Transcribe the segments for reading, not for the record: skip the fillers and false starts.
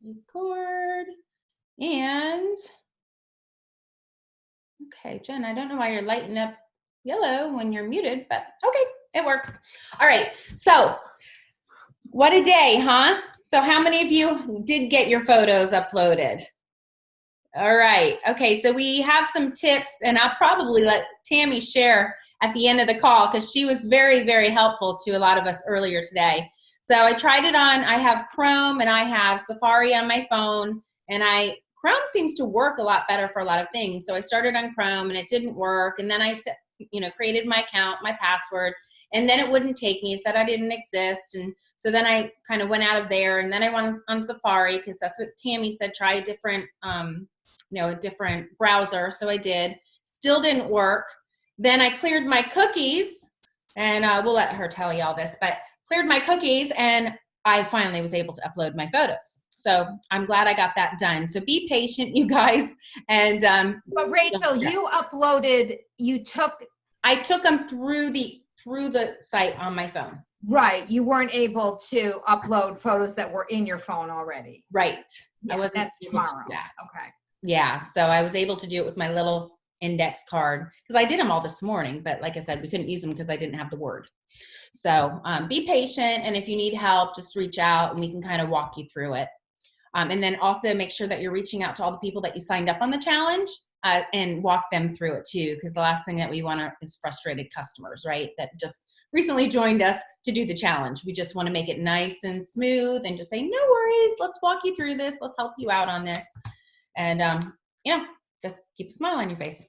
Record. And, okay, Jen, I don't know why you're lighting up yellow when you're muted, but okay, it works. All right, so what a day, huh? So how many of you did get your photos uploaded? All right, okay, so we have some tips, and I'll probably let Tammy share at the end of the call because she was very, very helpful to a lot of us earlier today. So I tried it on, I have Chrome and I have Safari on my phone, and Chrome seems to work a lot better for a lot of things. So I started on Chrome and it didn't work, and then I created my account, my password, and then it wouldn't take me. It said I didn't exist, and so then I kind of went out of there, and then I went on Safari because that's what Tammy said, try a different a different browser. So I did, still didn't work. Then I cleared my cookies, and we'll let her tell you all this, but cleared my cookies, and I finally was able to upload my photos. So I'm glad I got that done. So be patient, you guys. And but Rachel, you uploaded, I took them through the site on my phone. Right. You weren't able to upload photos that were in your phone already. Right. Yeah, that's tomorrow. Okay. Yeah. So I was able to do it with my little index card because I did them all this morning, but like I said, we couldn't use them because I didn't have the word. So be patient, and if you need help, just reach out and we can kind of walk you through it. And then also make sure that you're reaching out to all the people that you signed up on the challenge and walk them through it too, because the last thing that we want is frustrated customers, right? That just recently joined us to do the challenge. We just want to make it nice and smooth and just say, no worries, let's walk you through this. Let's help you out on this. And, just keep a smile on your face.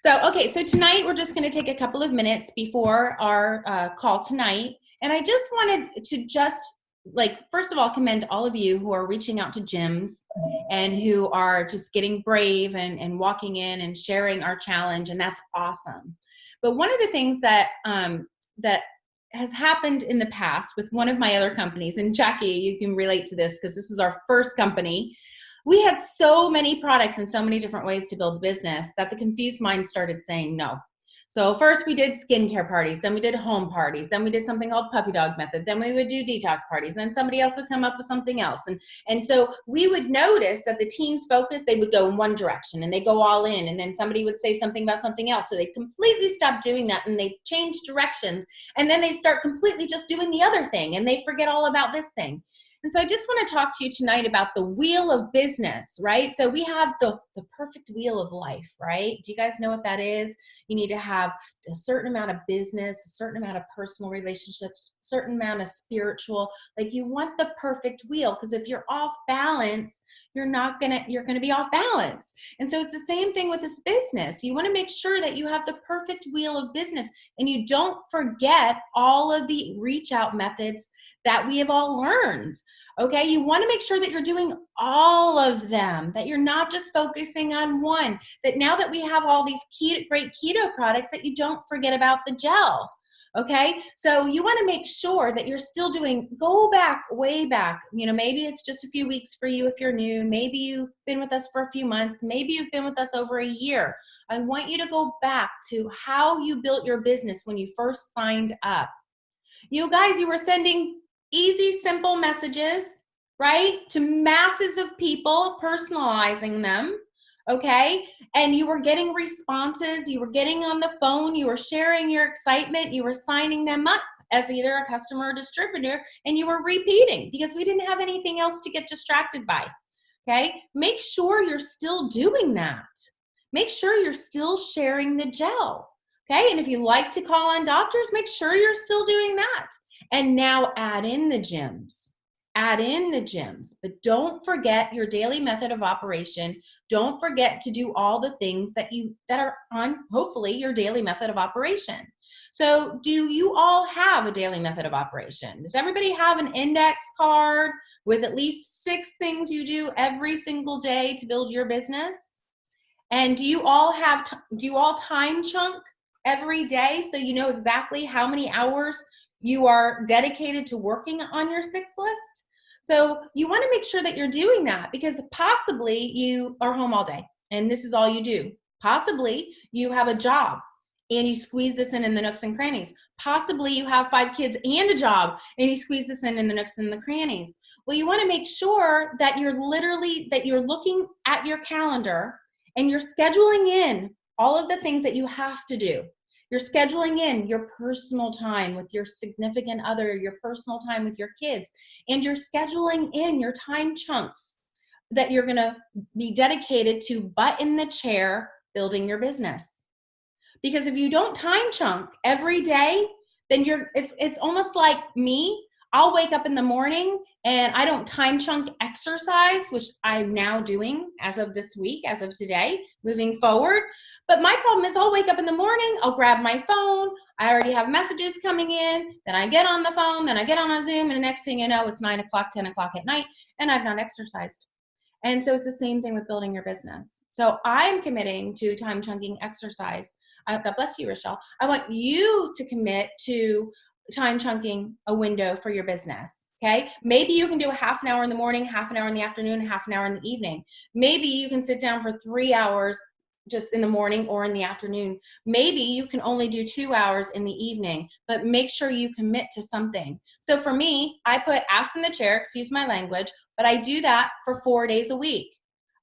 So, okay, so tonight we're just going to take a couple of minutes before our call tonight. And I just wanted to first of all, commend all of you who are reaching out to gyms and who are just getting brave and walking in and sharing our challenge, and that's awesome. But one of the things that has happened in the past with one of my other companies, and Jackie, you can relate to this because this was our first company. We had so many products and so many different ways to build business that the confused mind started saying no. So first we did skincare parties, then we did home parties, then we did something called puppy dog method, then we would do detox parties, and then somebody else would come up with something else. And so we would notice that the team's focus, they would go in one direction and they go all in, and then somebody would say something about something else. So they completely stopped doing that and they changed directions, and then they start completely just doing the other thing and they forget all about this thing. And so I just want to talk to you tonight about the wheel of business, right? So we have the perfect wheel of life, right? Do you guys know what that is? You need to have a certain amount of business, a certain amount of personal relationships, a certain amount of spiritual. Like, you want the perfect wheel, because if you're off balance, you're going to be off balance. And so it's the same thing with this business. You want to make sure that you have the perfect wheel of business, and you don't forget all of the reach out methods that we have all learned. Okay, you want to make sure that you're doing all of them, that you're not just focusing on one, that now that we have all these great keto products, that you don't forget about the gel. Okay, so you want to make sure that you're still go back, way back. Maybe it's just a few weeks for you if you're new. Maybe you've been with us for a few months. Maybe you've been with us over a year. I want you to go back to how you built your business when you first signed up. You guys, you were sending easy, simple messages, right, to masses of people, personalizing them, okay? And you were getting responses, you were getting on the phone, you were sharing your excitement, you were signing them up as either a customer or distributor, and you were repeating because we didn't have anything else to get distracted by, okay? Make sure you're still doing that. Make sure you're still sharing the gel, okay? And if you like to call on doctors, make sure you're still doing that. And now add in the gyms. Add in the gyms, but don't forget your daily method of operation. Don't forget to do all the things that are on, hopefully, your daily method of operation. So do you all have a daily method of operation? Does everybody have an index card with at least 6 things you do every single day to build your business? And do you all time chunk every day so you know exactly how many hours you are dedicated to working on your 6 list? So you want to make sure that you're doing that, because possibly you are home all day and this is all you do. Possibly you have a job and you squeeze this in the nooks and crannies. Possibly you have 5 kids and a job and you squeeze this in the nooks and the crannies. Well, you want to make sure that you're looking at your calendar and you're scheduling in all of the things that you have to do. You're scheduling in your personal time with your significant other, your personal time with your kids, and you're scheduling in your time chunks that you're going to be dedicated to butt in the chair building your business. Because if you don't time chunk every day, then it's almost like me. I'll wake up in the morning and I don't time chunk exercise, which I'm now doing as of this week, as of today, moving forward. But my problem is I'll wake up in the morning, I'll grab my phone, I already have messages coming in, then I get on the phone, then I get on a Zoom, and the next thing you know, it's 9 o'clock, 10 o'clock at night, and I've not exercised. And so it's the same thing with building your business. So I'm committing to time chunking exercise. God bless you, Rochelle. I want you to commit to time chunking a window for your business. Okay. Maybe you can do a half an hour in the morning, half an hour in the afternoon, half an hour in the evening. Maybe you can sit down for 3 hours just in the morning or in the afternoon. Maybe you can only do 2 hours in the evening, but make sure you commit to something. So for me, I put ass in the chair, excuse my language, but I do that for 4 days a week.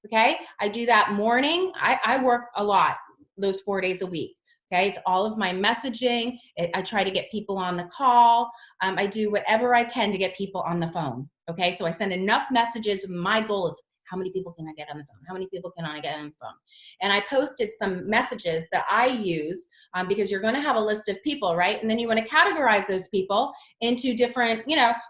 Okay. I do that morning. I work a lot those 4 days a week. Okay. It's all of my messaging. I try to get people on the call. I do whatever I can to get people on the phone. Okay. So I send enough messages. My goal is how many people can I get on the phone? How many people can I get on the phone? And I posted some messages that I use because you're going to have a list of people, right? And then you want to categorize those people into different,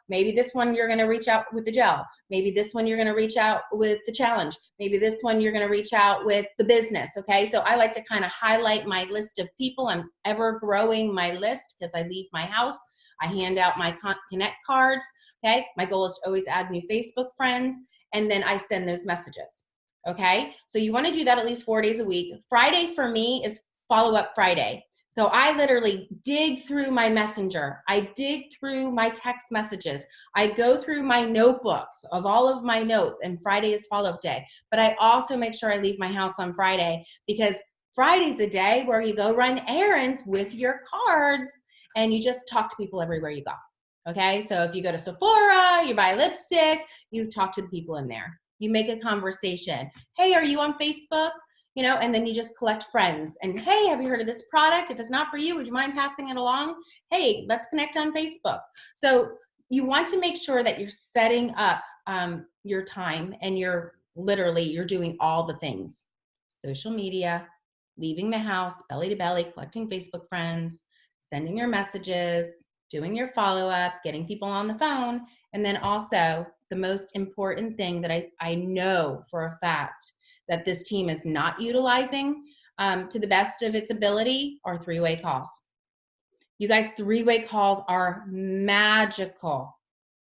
maybe this one you're going to reach out with the gel. Maybe this one you're going to reach out with the challenge. Maybe this one you're going to reach out with the business. Okay. So I like to kind of highlight my list of people. I'm ever growing my list because I leave my house. I hand out my connect cards. Okay. My goal is to always add new Facebook friends. And then I send those messages. Okay. So you want to do that at least 4 days a week. Friday for me is follow-up Friday. So I literally dig through my messenger. I dig through my text messages. I go through my notebooks of all of my notes, and Friday is follow-up day. But I also make sure I leave my house on Friday because Friday's a day where you go run errands with your cards and you just talk to people everywhere you go. Okay, so if you go to Sephora, you buy lipstick, you talk to the people in there. You make a conversation. Hey, are you on Facebook? And then you just collect friends. And hey, have you heard of this product? If it's not for you, would you mind passing it along? Hey, let's connect on Facebook. So you want to make sure that you're setting up your time and you're doing all the things. Social media, leaving the house, belly to belly, collecting Facebook friends, sending your messages, doing your follow-up, getting people on the phone, and then also the most important thing that I know for a fact that this team is not utilizing to the best of its ability are three-way calls. You guys, three-way calls are magical,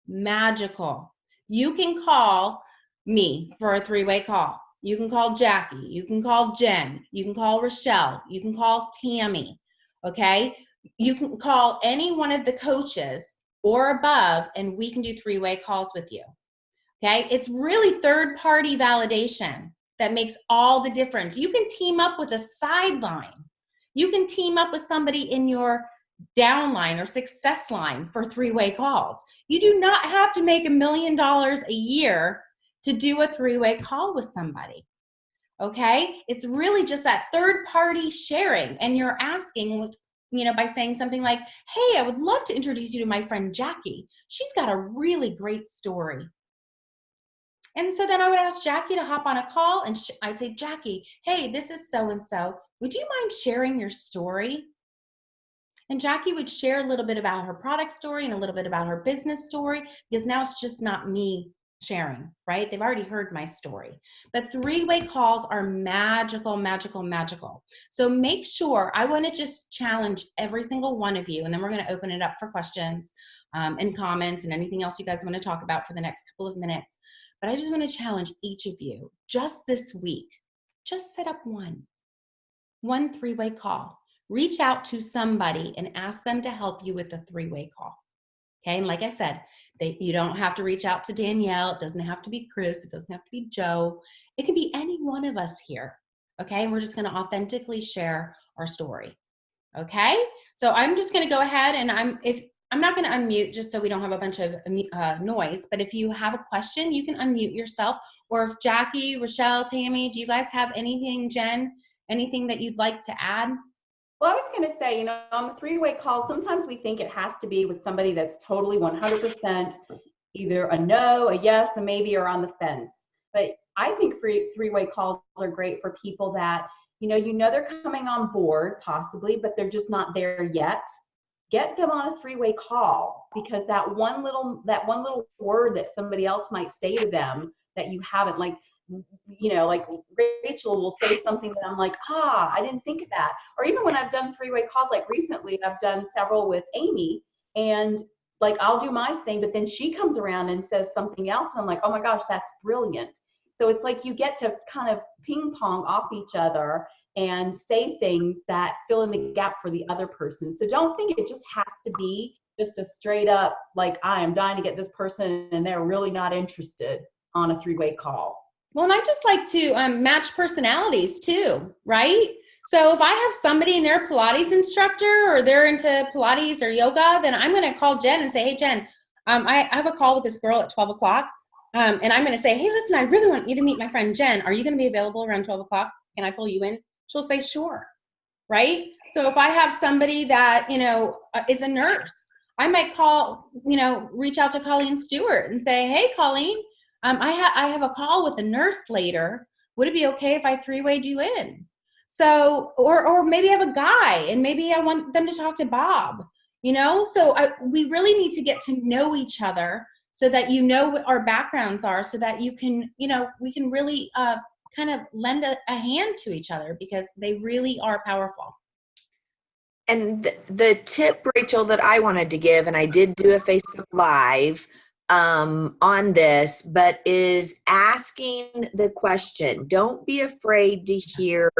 magical. You can call me for a three-way call. You can call Jackie. You can call Jen. You can call Rochelle. You can call Tammy, okay? You can call any one of the coaches or above, and we can do three-way calls with you. Okay. It's really third-party validation that makes all the difference. You can team up with a sideline. You can team up with somebody in your downline or success line for three-way calls. You do not have to make $1 million a year to do a three-way call with somebody. Okay. It's really just that third-party sharing, and you're asking by saying something like, hey, I would love to introduce you to my friend Jackie. She's got a really great story. And so then I would ask Jackie to hop on a call, and I'd say, Jackie, hey, this is so-and-so. Would you mind sharing your story? And Jackie would share a little bit about her product story and a little bit about her business story, because now it's just not me sharing, right? They've already heard my story. But three-way calls are magical, magical, magical. So make sure, I want to just challenge every single one of you, and then we're going to open it up for questions and comments and anything else you guys want to talk about for the next couple of minutes. But I just want to challenge each of you just this week, just set up one three-way call. Reach out to somebody and ask them to help you with a three-way call. Okay, and like I said, you don't have to reach out to Danielle. It doesn't have to be Chris. It doesn't have to be Joe. It can be any one of us here. Okay, and we're just going to authentically share our story. Okay, so I'm just going to go ahead and I'm not going to unmute just so we don't have a bunch of noise, but if you have a question, you can unmute yourself. Or if Jackie, Rochelle, Tammy, do you guys have anything, Jen, anything that you'd like to add? Well, I was going to say, you know, on the three-way call, sometimes we think it has to be with somebody that's totally 100% either a no, a yes, a maybe, or on the fence. But I think three-way calls are great for people that, you know they're coming on board possibly, but they're just not there yet. Get them on a three-way call, because that one little word that somebody else might say to them that you haven't, like, you know, like Rachel will say something that I'm like, I didn't think of that. Or even when I've done three-way calls, like recently I've done several with Amy, and like I'll do my thing, but then she comes around and says something else, and I'm like, oh my gosh, that's brilliant. So it's like you get to kind of ping pong off each other and say things that fill in the gap for the other person. So don't think it just has to be just a straight up, like, I am dying to get this person and they're really not interested on a three-way call. Well, and I just like to match personalities too, right? So if I have somebody and they're a Pilates instructor or they're into Pilates or yoga, then I'm going to call Jen and say, hey, Jen, I have a call with this girl at 12 o'clock. And I'm going to say, hey, listen, I really want you to meet my friend Jen. Are you going to be available around 12 o'clock? Can I pull you in? She'll say, sure. Right? So if I have somebody that, you know, is a nurse, I might reach out to Colleen Stewart and say, hey, Colleen, I have a call with a nurse later. Would it be okay if I three-wayed you in? So, or maybe I have a guy and maybe I want them to talk to Bob, you know? So we really need to get to know each other so that you know what our backgrounds are, so that you can, you know, we can really kind of lend a hand to each other, because they really are powerful. And the tip, Rachel, that I wanted to give, and I did do a Facebook Live on this, but is asking the question. Don't be afraid to hear,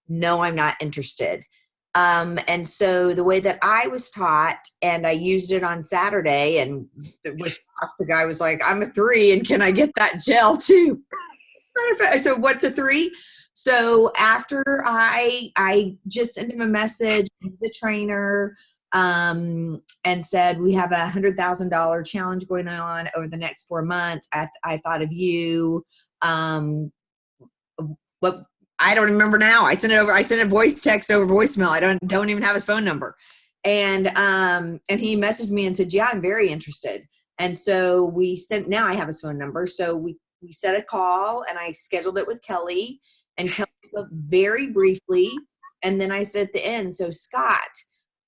no, I'm not interested. And so the way that I was taught, and I used it on Saturday, and it was the guy was like, I'm a 3, and can I get that gel too? So what's a 3? So after I just sent him a message, he's a trainer, and said, we have $100,000 challenge going on over the next 4 months. I thought of you. What I don't remember now. I sent a voice text over voicemail. I don't even have his phone number. And he messaged me and said, yeah, I'm very interested. And so now I have his phone number. So we set a call, and I scheduled it with Kelly, and Kelly spoke very briefly. And then I said at the end, so Scott,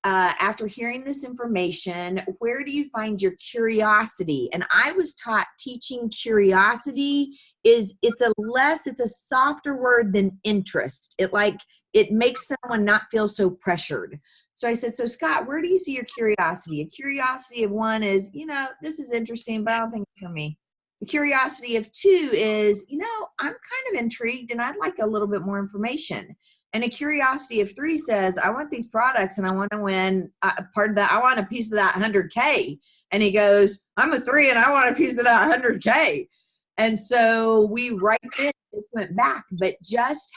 after hearing this information, where do you find your curiosity? And I was taught teaching curiosity it's a softer word than interest. It makes someone not feel so pressured. So I said, so Scott, where do you see your curiosity? A curiosity of 1 is, you know, this is interesting, but I don't think it's for me. The curiosity of 2 is, you know, I'm kind of intrigued and I'd like a little bit more information. And a curiosity of 3 says, I want these products and I want to win part of that. I want a piece of that 100K. And he goes, I'm a 3 and I want a piece of that 100K. And so we right then just went back, but just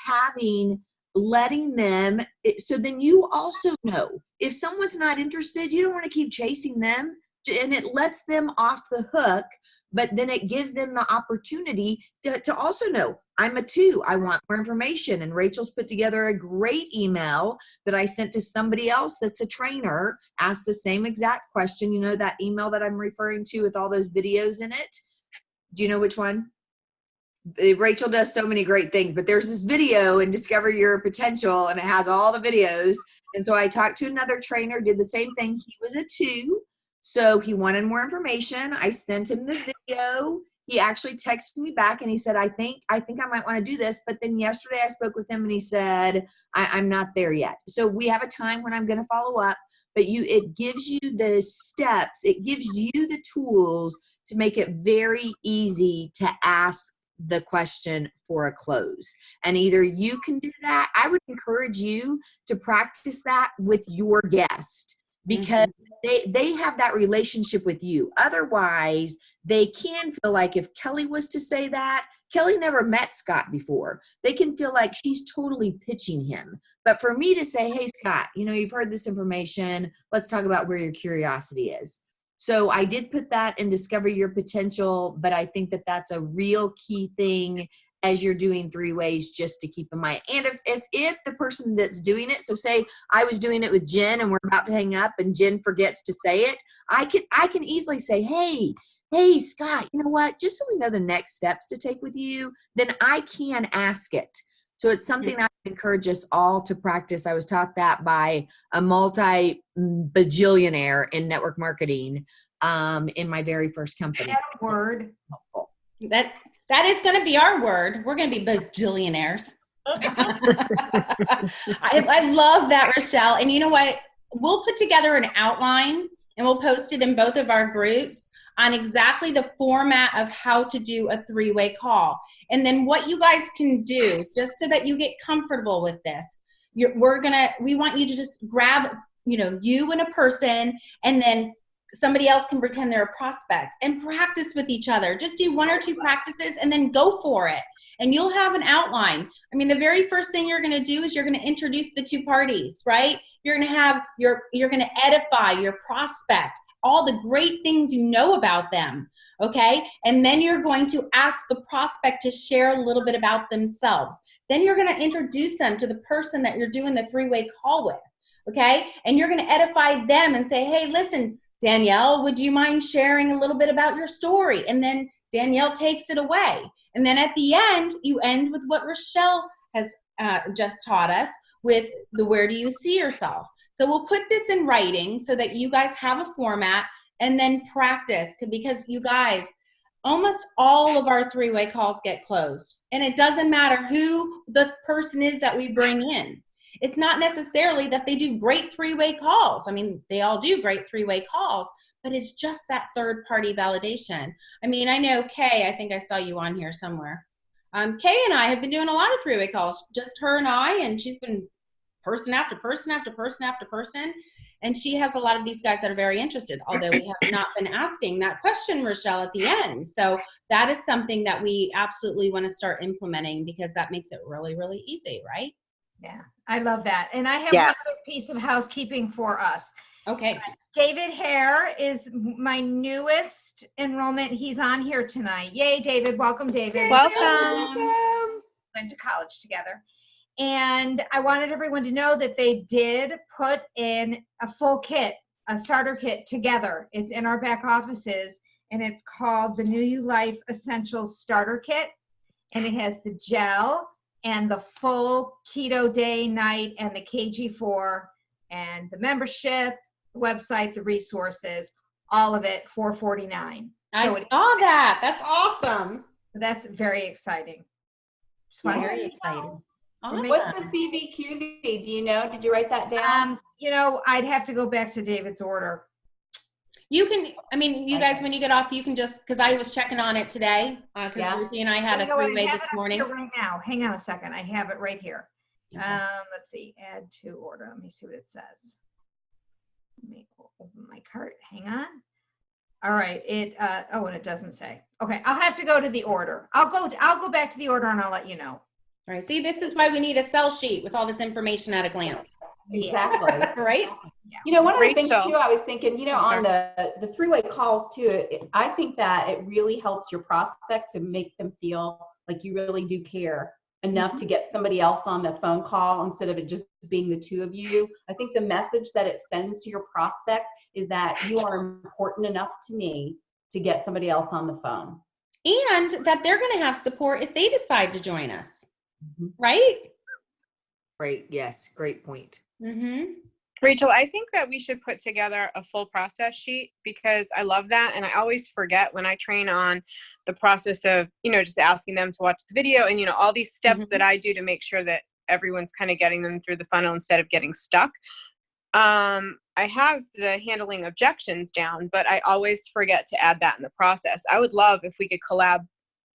letting them, so then you also know if someone's not interested, you don't want to keep chasing them, and it lets them off the hook, but then it gives them the opportunity to also know, I'm a 2, I want more information. And Rachel's put together a great email that I sent to somebody else that's a trainer, asked the same exact question, you know, that email that I'm referring to with all those videos in it. Do you know which one? Rachel does so many great things, but there's this video in Discover Your Potential, and it has all the videos. And so I talked to another trainer, did the same thing. He was a 2, so he wanted more information. I sent him the video. He actually texted me back and he said, I think I might want to do this. But then yesterday I spoke with him and he said, I'm not there yet. So we have a time when I'm going to follow up, but it gives you the steps. It gives you the tools to make it very easy to ask the question for a close. And either you can do that. I would encourage you to practice that with your guest, because they have that relationship with you. Otherwise, they can feel like if Kelly was to say that, Kelly never met Scott before. They can feel like she's totally pitching him. But for me to say, hey, Scott, you've heard this information. Let's talk about where your curiosity is. So I did put that in Discover Your Potential, but I think that that's a real key thing as you're doing 3-ways, just to keep in mind. And if the person that's doing it, so say I was doing it with Jen and we're about to hang up and Jen forgets to say it, I can easily say, hey, Scott, you know what? Just so we know the next steps to take with you, then I can ask it. So it's something I encourage us all to practice. I was taught that by a multi-bajillionaire in network marketing in my very first company. That word. Helpful. That is going to be our word. We're going to be bajillionaires. I love that, Rochelle. And you know what? We'll put together an outline and we'll post it in both of our groups on exactly the format of how to do a 3-way call. And then what you guys can do, just so that you get comfortable with this, we want you to just grab, you and a person, and then somebody else can pretend they're a prospect and practice with each other. Just do 1 or 2 practices and then go for it. And you'll have an outline. I mean, the very first thing you're going to do is you're going to introduce the 2 parties, right? You're going to you're going to edify your prospect, all the great things you know about them, okay? And then you're going to ask the prospect to share a little bit about themselves. Then you're going to introduce them to the person that you're doing the 3-way call with, okay? And you're going to edify them and say, hey, listen, Danielle, would you mind sharing a little bit about your story? And then Danielle takes it away. And then at the end, you end with what Rochelle has just taught us with the where do you see yourself? So we'll put this in writing so that you guys have a format and then practice, because you guys, almost all of our 3-way calls get closed. And it doesn't matter who the person is that we bring in. It's not necessarily that they do great 3-way calls. I mean, they all do great 3-way calls, but it's just that third-party validation. I mean, I know Kay, I think I saw you on here somewhere. Kay and I have been doing a lot of 3-way calls, just her and I, and she's been person after person after person after person. And she has a lot of these guys that are very interested, although we have not been asking that question, Rochelle, at the end. So that is something that we absolutely want to start implementing, because that makes it really, really easy, right? Yeah, I love that. And I have one other piece of housekeeping for us. Okay. David Hare is my newest enrollment. He's on here tonight. Yay, David. Welcome, David. Welcome. Went to college together. And I wanted everyone to know that they did put in a full kit, a starter kit together. It's in our back offices, and it's called the New You Life Essentials Starter Kit. And it has the gel and the full keto day, night, and the KG4, and the membership, the website, the resources, all of it, $449. I saw that. That's awesome. So that's very exciting. Very exciting. Awesome. What's the CVQV? Do you know? Did you write that down? I'd have to go back to David's order. You can, you guys, when you get off, you can just, because I was checking on it today, because Ruthie and I had a 3-way this morning. Right now, hang on a second. I have it right here. Okay. Let's see, add to order. Let me see what it says. Let me open my cart. Hang on. All right. And it doesn't say. Okay, I'll have to go to the order. I'll go back to the order and I'll let you know. All right. See, this is why we need a sell sheet with all this information at a glance. Exactly. Right? Yeah. One of the things Rachel. too, I was thinking, on the 3-way calls too, I think that it really helps your prospect to make them feel like you really do care enough to get somebody else on the phone call instead of it just being the 2 of you. I think the message that it sends to your prospect is that you are important enough to me to get somebody else on the phone. And that they're going to have support if they decide to join us. Right? Great. Yes. Great point. Mm-hmm. Rachel, I think that we should put together a full process sheet, because I love that. And I always forget when I train on the process of, just asking them to watch the video and, all these steps that I do to make sure that everyone's kind of getting them through the funnel instead of getting stuck. I have the handling objections down, but I always forget to add that in the process. I would love if we could collab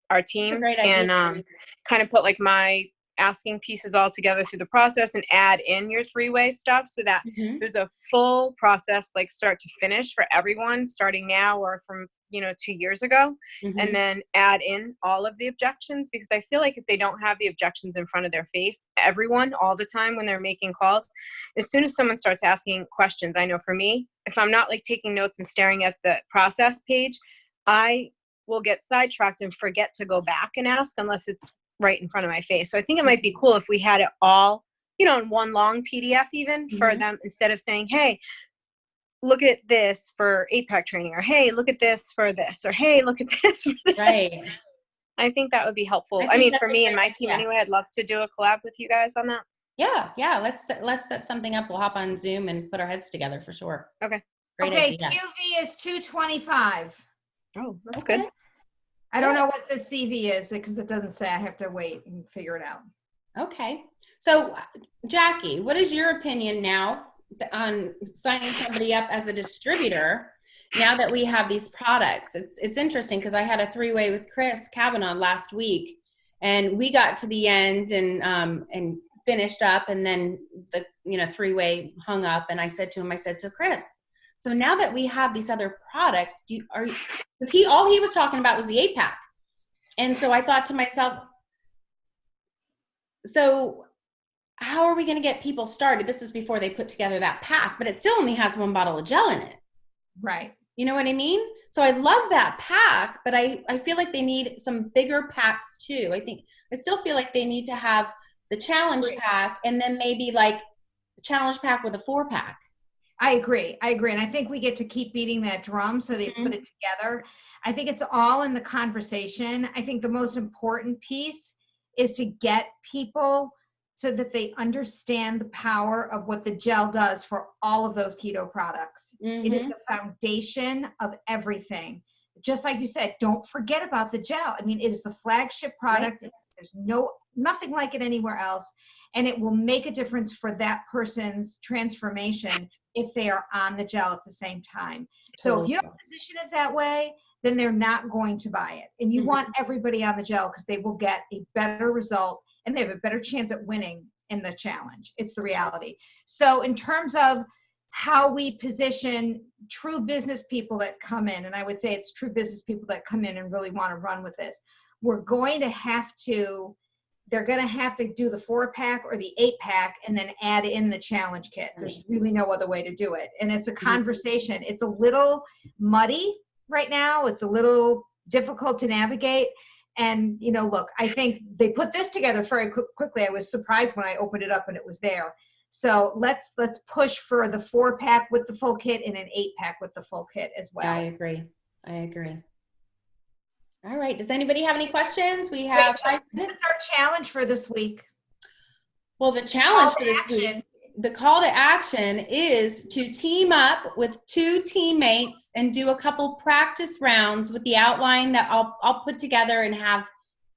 our teams and kind of put like my asking pieces all together through the process and add in your 3-way stuff so that there's a full process, like start to finish for everyone starting now or from 2 years ago, Mhm. and then add in all of the objections, because I feel like if they don't have the objections in front of their face, everyone all the time when they're making calls, as soon as someone starts asking questions, I know for me, if I'm not like taking notes and staring at the process page, I will get sidetracked and forget to go back and ask unless it's right in front of my face. So I think it might be cool if we had it all, in one long PDF even for Mhm. them, instead of saying, hey, look at this for 8-pack training, or hey, look at this for this, or hey, look at this for this. Right. I think that would be helpful. I I think mean, that's for a me and great my team idea. anyway, I'd love to do a collab with you guys on that. Yeah. Let's set something up. We'll hop on Zoom and put our heads together for sure. Okay. Great Okay, idea. QV is 225. Oh, that's Okay. good. I don't Good. know what the CV is because it doesn't say. I have to wait and figure it out. Okay. So, Jackie, what is your opinion now on signing somebody up as a distributor now that we have these products? It's interesting because I had a three-way with Chris Kavanaugh last week, and we got to the end and finished up, and then the three-way hung up, and I said to him, so Chris, so now that we have these other products, because all he was talking about was the 8-pack, and so I thought to myself, so how are we going to get people started? This is before they put together that pack, but it still only has one bottle of gel in it. Right. You know what I mean? So I love that pack, but I feel like they need some bigger packs too. I still feel like they need to have the challenge pack and then maybe like a challenge pack with a 4-pack. I agree. And I think we get to keep beating that drum so they put it together. I think it's all in the conversation. I think the most important piece is to get people so that they understand the power of what the gel does for all of those keto products. It is the foundation of everything. Just like you said, don't forget about the gel. I mean, it is the flagship product. Right. There's nothing like it anywhere else. And it will make a difference for that person's transformation if they are on the gel at the same time. So if you don't position it that way, then they're not going to buy it. And you want everybody on the gel because they will get a better result and they have a better chance at winning in the challenge. It's the reality. So in terms of how we position true business people that come in, and I would say it's true business people that come in and really want to run with this, they're going to have to do the 4-pack or the 8-pack and then add in the challenge kit. There's really no other way to do it. And it's a conversation. It's a little muddy right now. It's a little difficult to navigate. And, look, I think they put this together very quickly. I was surprised when I opened it up and it was there. So let's push for the 4-pack with the full kit and an 8-pack with the full kit as well. I agree. All right. Does anybody have any questions? We have 5 minutes. What's our challenge for this week? Well, the challenge for this week, the call to action is to team up with 2 teammates and do a couple practice rounds with the outline that I'll put together and have,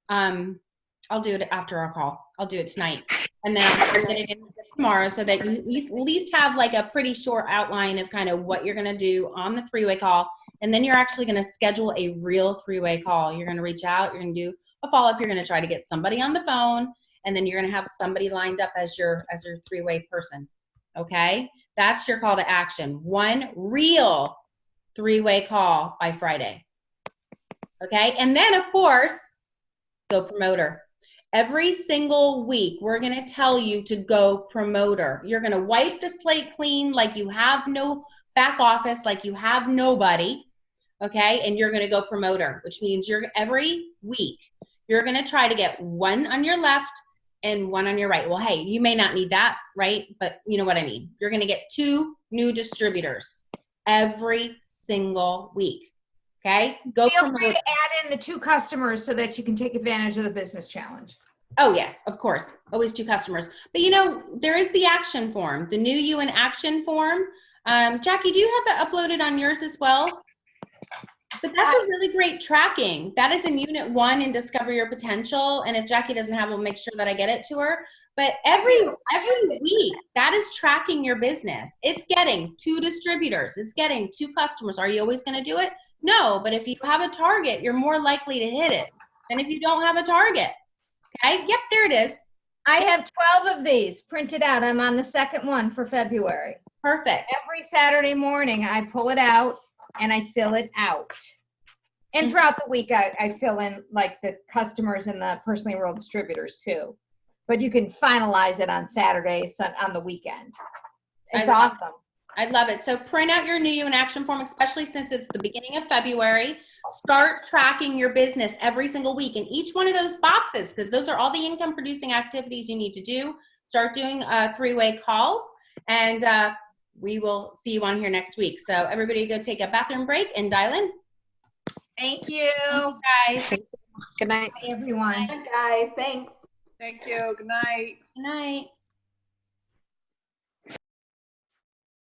I'll do it after our call. I'll do it tonight. And then I'll get it in tomorrow so that you at least have like a pretty short outline of kind of what you're going to do on the 3-way call. And then you're actually going to schedule a real 3-way call. You're going to reach out, you're going to do a follow-up, you're going to try to get somebody on the phone, and then you're going to have somebody lined up as your 3-way person. Okay? That's your call to action. One real 3-way call by Friday. Okay? And then of course, go promoter. Every single week, we're going to tell you to go promoter. You're going to wipe the slate clean like you have no back office, like you have nobody, okay? And you're going to go promoter, which means every week, you're going to try to get 1 on your left and 1 on your right. Well, hey, you may not need that, right? But you know what I mean. You're going to get 2 new distributors every single week. Okay, go Feel promote. free to add in the 2 customers so that you can take advantage of the business challenge. Oh yes, of course, always 2 customers. But there is the action form, the new you in action form. Jackie, do you have that uploaded on yours as well? But that's a really great tracking. That is in Unit 1 in Discover Your Potential. And if Jackie doesn't have it, we'll make sure that I get it to her. But every week, that is tracking your business. It's getting 2 distributors. It's getting 2 customers. Are you always going to do it? No, but if you have a target, you're more likely to hit it than if you don't have a target. Okay, yep, there it is. I have 12 of these printed out. I'm on the 2nd one for February. Perfect. Every Saturday morning, I pull it out and I fill it out. And throughout the week, I fill in like the customers and the personally enrolled distributors too. But you can finalize it on Saturday, on the weekend. It's awesome. I love it. So print out your new you in action form, especially since it's the beginning of February. Start tracking your business every single week in each one of those boxes, because those are all the income producing activities you need to do. Start doing 3-way calls, and we will see you on here next week. So everybody go take a bathroom break and dial in. Thank you. Thank you, guys. Good night. Bye, everyone. Guys, thanks. Thank you. Good night. Good night.